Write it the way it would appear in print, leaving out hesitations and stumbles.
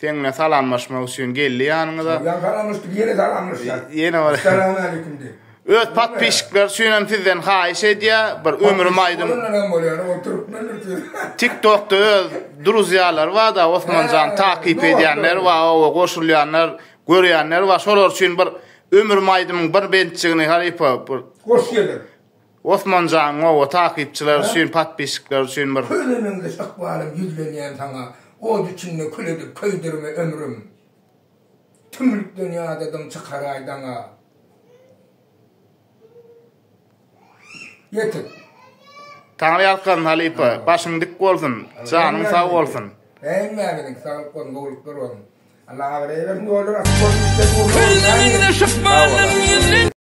Seninle salamlaşmak üçün geldi yanınıza. Salamlaştık, yine salamlaştık. Yine var. Selamun aleyküm de. Öz patpişikler suyunan sizden haýyş edýär, bir ömrüm aýdym. TikTok'da öz duruzyalar var da Osmanjan takip edýänler var, o goşulýanlar, görýänler var. Şolar üçin bir ömrüm aýdymyň bir bençigini halypa bir hoş geldin. Osmanjan o takipçiler üçin, patpişikler üçin bir Köylerinde sakbalım yüzlenýän sana. O içinde küledip köydürme ömrüm. Tümlük dünyadadım çıkar aydana. Yeter. Tanrı ýalkan halypa, başyň dik bolsun, janyň sag bolsun. Äňmäliň sag bolsun, gowluklar bolsun. Allah'a verýär, ne olur, akbolmuşlar bolsun.